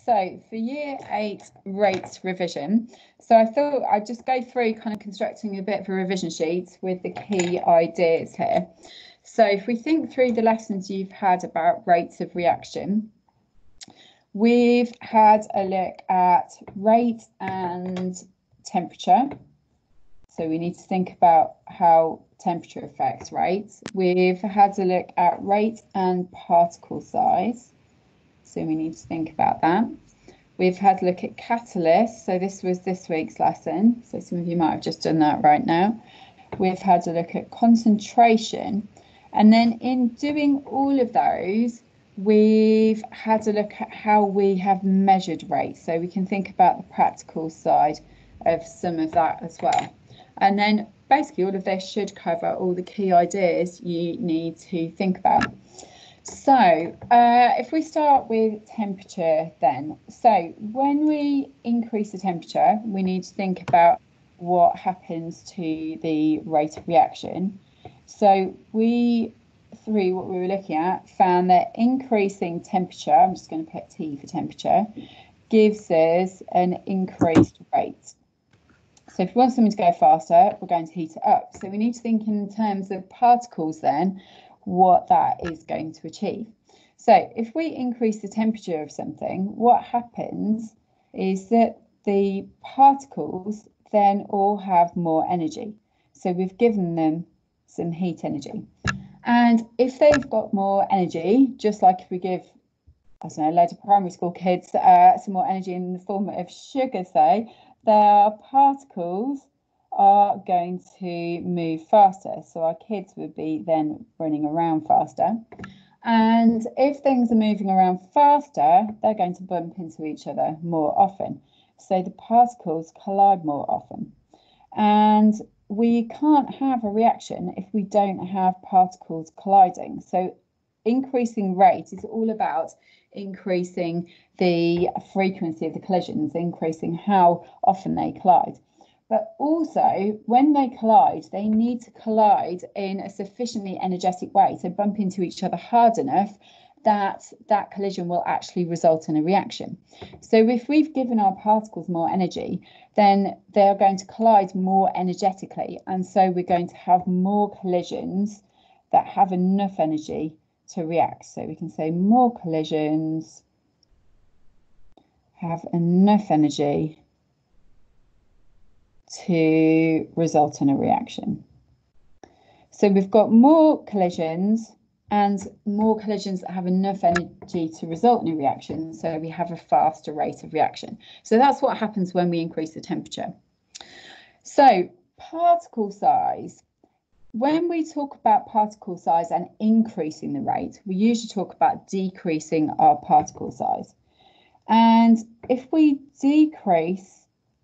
So for year 8 rates revision, so I thought I'd just go through kind of constructing a bit of a revision sheet with the key ideas here. So if we think through the lessons you've had about rates of reaction, we've had a look at rate and temperature. So we need to think about how temperature affects rates. We've had a look at rate and particle size. So we need to think about that. We've had a look at catalysts. So this was this week's lesson. So some of you might have just done that right now. We've had a look at concentration. And then in doing all of those, we've had a look at how we have measured rates. So we can think about the practical side of some of that as well. And then basically all of this should cover all the key ideas you need to think about. So if we start with temperature then, so when we increase the temperature, we need to think about what happens to the rate of reaction. So through what we were looking at, found that increasing temperature, I'm just going to put T for temperature, gives us an increased rate. So if we want something to go faster, we're going to heat it up. So we need to think in terms of particles then, what that is going to achieve. So if we increase the temperature of something, what happens is that the particles then all have more energy. So we've given them some heat energy. And if they've got more energy, just like if we give, I don't know, loads of primary school kids some more energy in the form of sugar, say, their particles are going to move faster. So our kids would be then running around faster. And if things are moving around faster, they're going to bump into each other more often. So the particles collide more often. And we can't have a reaction if we don't have particles colliding. So increasing rate is all about increasing the frequency of the collisions, increasing how often they collide. But also, when they collide, they need to collide in a sufficiently energetic way to bump into each other hard enough that that collision will actually result in a reaction. So if we've given our particles more energy, then they're going to collide more energetically. And so we're going to have more collisions that have enough energy to react. So we can say more collisions have enough energy to result in a reaction. So we've got more collisions and more collisions that have enough energy to result in a reaction. So we have a faster rate of reaction. So that's what happens when we increase the temperature. So particle size. When we talk about particle size and increasing the rate, we usually talk about decreasing our particle size. And if we decrease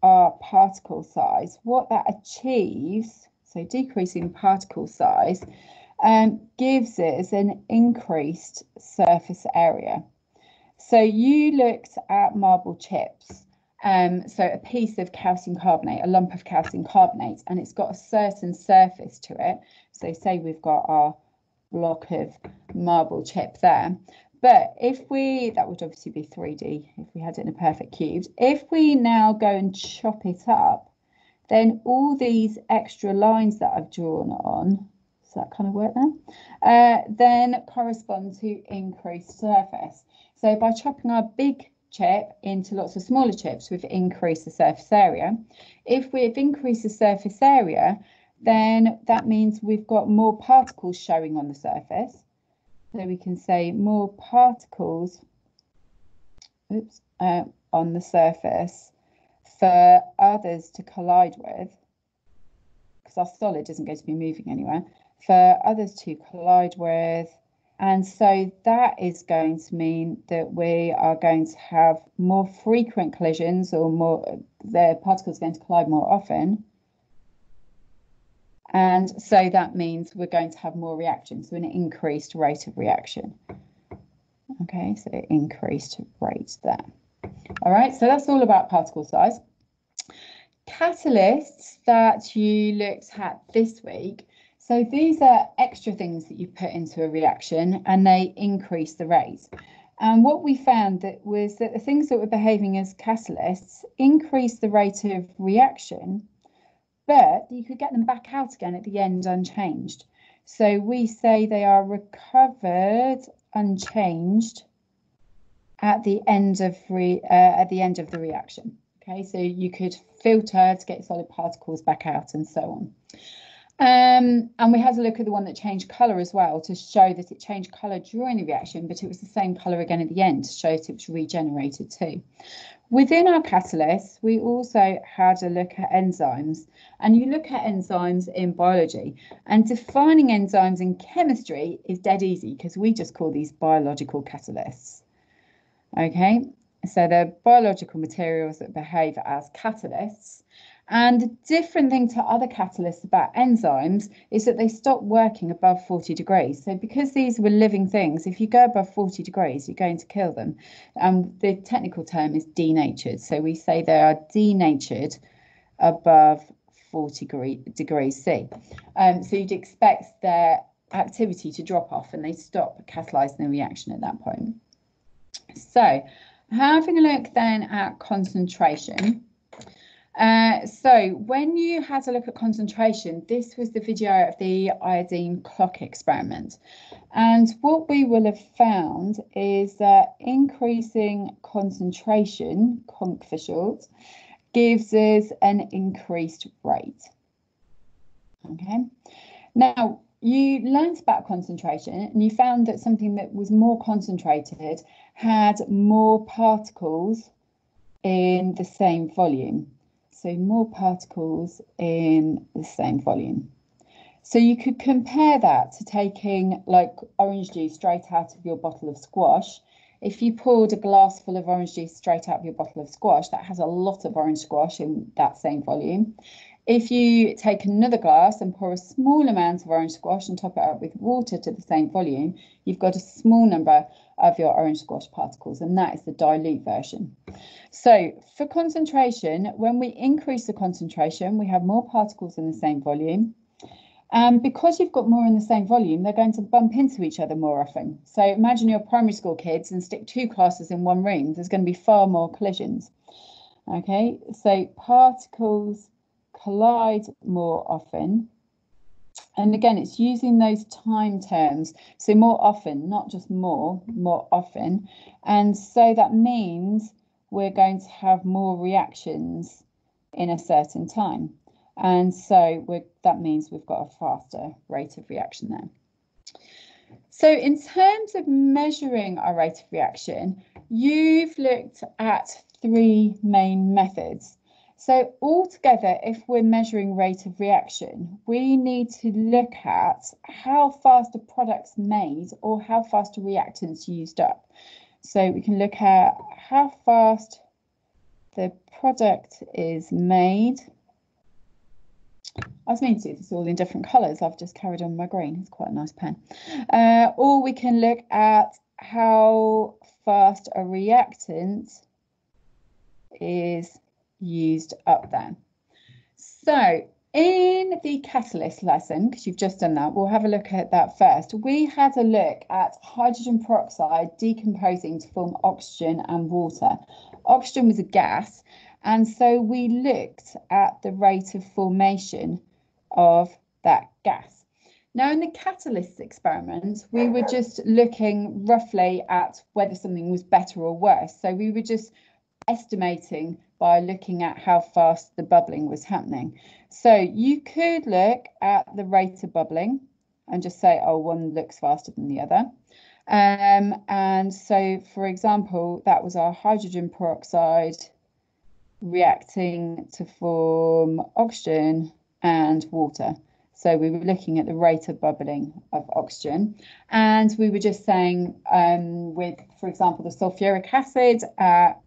our particle size, what that achieves, so decreasing particle size, gives us an increased surface area. So you looked at marble chips, so a piece of calcium carbonate, a lump of calcium carbonate, and it's got a certain surface to it. So say we've got our block of marble chip there. But if that would obviously be 3D if we had it in a perfect cube. If we now go and chop it up, then all these extra lines that I've drawn on, does that kind of work there? Then correspond to increased surface. So by chopping our big chip into lots of smaller chips, we've increased the surface area. If we've increased the surface area, then that means we've got more particles showing on the surface. So we can say more particles on the surface for others to collide with, because our solid isn't going to be moving anywhere, for others to collide with. And so that is going to mean that we are going to have more frequent collisions, or the particles are going to collide more often. And so that means we're going to have more reactions, so an increased rate of reaction. Okay, so increased rate there. All right, so that's all about particle size. Catalysts that you looked at this week. So these are extra things that you put into a reaction and they increase the rate. And what we found was that the things that were behaving as catalysts increased the rate of reaction, but you could get them back out again at the end unchanged. So we say they are recovered unchanged at the end of the reaction. Okay, so you could filter to get solid particles back out and so on. And we had a look at the one that changed colour as well to show that it changed colour during the reaction, but it was the same colour again at the end to show that it was regenerated too. Within our catalysts, we also had a look at enzymes, and you look at enzymes in biology, and defining enzymes in chemistry is dead easy because we just call these biological catalysts. Okay, so they're biological materials that behave as catalysts. And the different thing to other catalysts about enzymes is that they stop working above 40 degrees. So because these were living things, if you go above 40 degrees, you're going to kill them. The technical term is denatured. So we say they are denatured above 40 degrees C. So you'd expect their activity to drop off and they stop catalyzing the reaction at that point. So having a look then at concentration. So when you had a look at concentration, this was the video of the iodine clock experiment. And what we will have found is that increasing concentration, conc for short, gives us an increased rate. Okay. Now, you learned about concentration and you found that something that was more concentrated had more particles in the same volume. So more particles in the same volume. So you could compare that to taking like orange juice straight out of your bottle of squash. If you poured a glass full of orange juice straight out of your bottle of squash, that has a lot of orange squash in that same volume. If you take another glass and pour a small amount of orange squash and top it up with water to the same volume, you've got a small number of your orange squash particles, and that is the dilute version. So for concentration, when we increase the concentration, we have more particles in the same volume. And because you've got more in the same volume, they're going to bump into each other more often. So imagine your primary school kids and stick two classes in one room. There's going to be far more collisions. Okay, so particles collide more often. And again, it's using those time terms. So more often, not just more often. And so that means we're going to have more reactions in a certain time. And so that means we've got a faster rate of reaction there. So in terms of measuring our rate of reaction, you've looked at three main methods. So altogether, if we're measuring rate of reaction, we need to look at how fast a product's made or how fast a reactant's used up. So we can look at how fast the product is made. I was meaning to do this all in different colours. I've just carried on my green. It's quite a nice pen. Or we can look at how fast a reactant is used up there. So in the catalyst lesson, because you've just done that, we'll have a look at that first. We had a look at hydrogen peroxide decomposing to form oxygen and water. Oxygen was a gas, and so we looked at the rate of formation of that gas. Now in the catalyst experiment, we were just looking roughly at whether something was better or worse. So we were just estimating by looking at how fast the bubbling was happening. So you could look at the rate of bubbling and just say, oh, one looks faster than the other. And so, for example, that was our hydrogen peroxide reacting to form oxygen and water. So we were looking at the rate of bubbling of oxygen, and we were just saying with, for example, the sulfuric acid,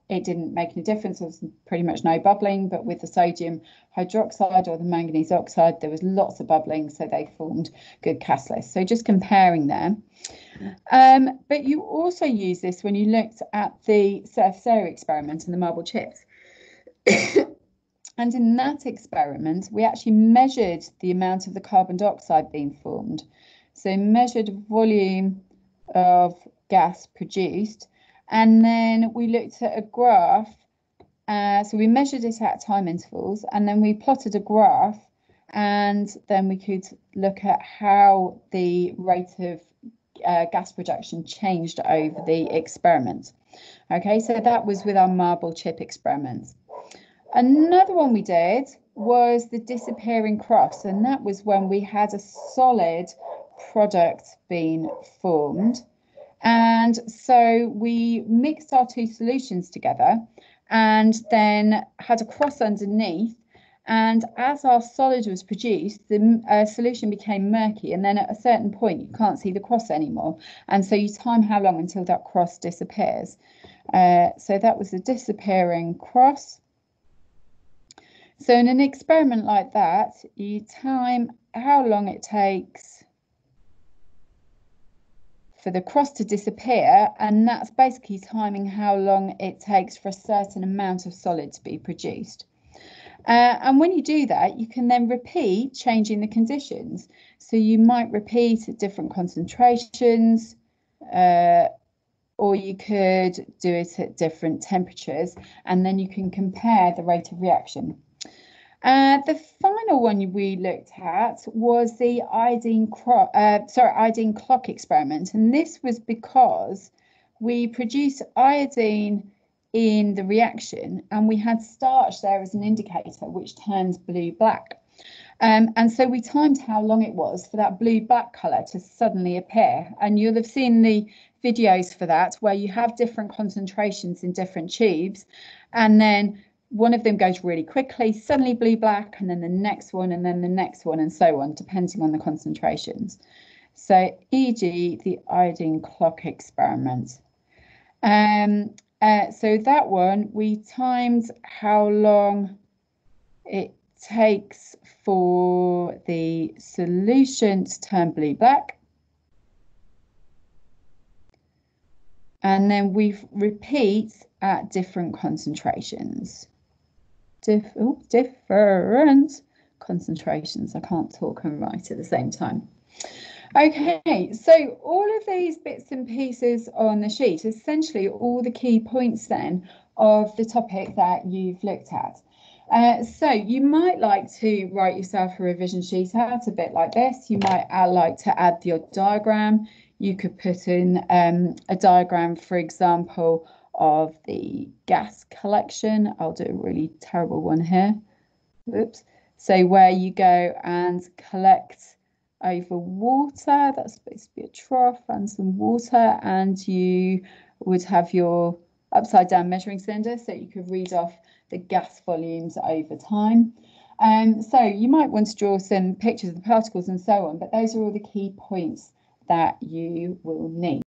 it didn't make any difference. There was pretty much no bubbling, but with the sodium hydroxide or the manganese oxide, there was lots of bubbling, so they formed good catalysts. So just comparing them. But you also use this when you looked at the surface area experiment and the marble chips. And in that experiment, we actually measured the amount of the carbon dioxide being formed. So measured volume of gas produced, And then we looked at a graph. So we measured it at time intervals, and then we plotted a graph, and then we could look at how the rate of gas production changed over the experiment. Okay, so that was with our marble chip experiments. Another one we did was the disappearing cross, and that was when we had a solid product being formed. And so we mixed our two solutions together and then had a cross underneath. And as our solid was produced, the solution became murky. And then at a certain point, you can't see the cross anymore. And so you time how long until that cross disappears. So that was the disappearing cross. So in an experiment like that, you time how long it takes for the cross to disappear, and that's basically timing how long it takes for a certain amount of solid to be produced. And when you do that, you can then repeat changing the conditions. So you might repeat at different concentrations, or you could do it at different temperatures, and then you can compare the rate of reaction. The final one we looked at was the iodine clock experiment, and this was because we produced iodine in the reaction and we had starch there as an indicator which turns blue-black. And so we timed how long it was for that blue-black colour to suddenly appear, and you'll have seen the videos for that where you have different concentrations in different tubes, and then one of them goes really quickly, suddenly blue-black, and then the next one, and then the next one, and so on, depending on the concentrations. So, e.g., the iodine clock experiment. So that one, we timed how long it takes for the solution to turn blue-black. And then we repeat at different concentrations. Different concentrations. I can't talk and write at the same time. Okay, so all of these bits and pieces on the sheet, essentially all the key points then of the topic that you've looked at. So you might like to write yourself a revision sheet out a bit like this. You might like to add your diagram. You could put in a diagram, for example, of the gas collection. I'll do a really terrible one here. Oops. So where you go and collect over water, that's supposed to be a trough and some water, and you would have your upside down measuring cylinder so you could read off the gas volumes over time. So you might want to draw some pictures of the particles and so on, but those are all the key points that you will need.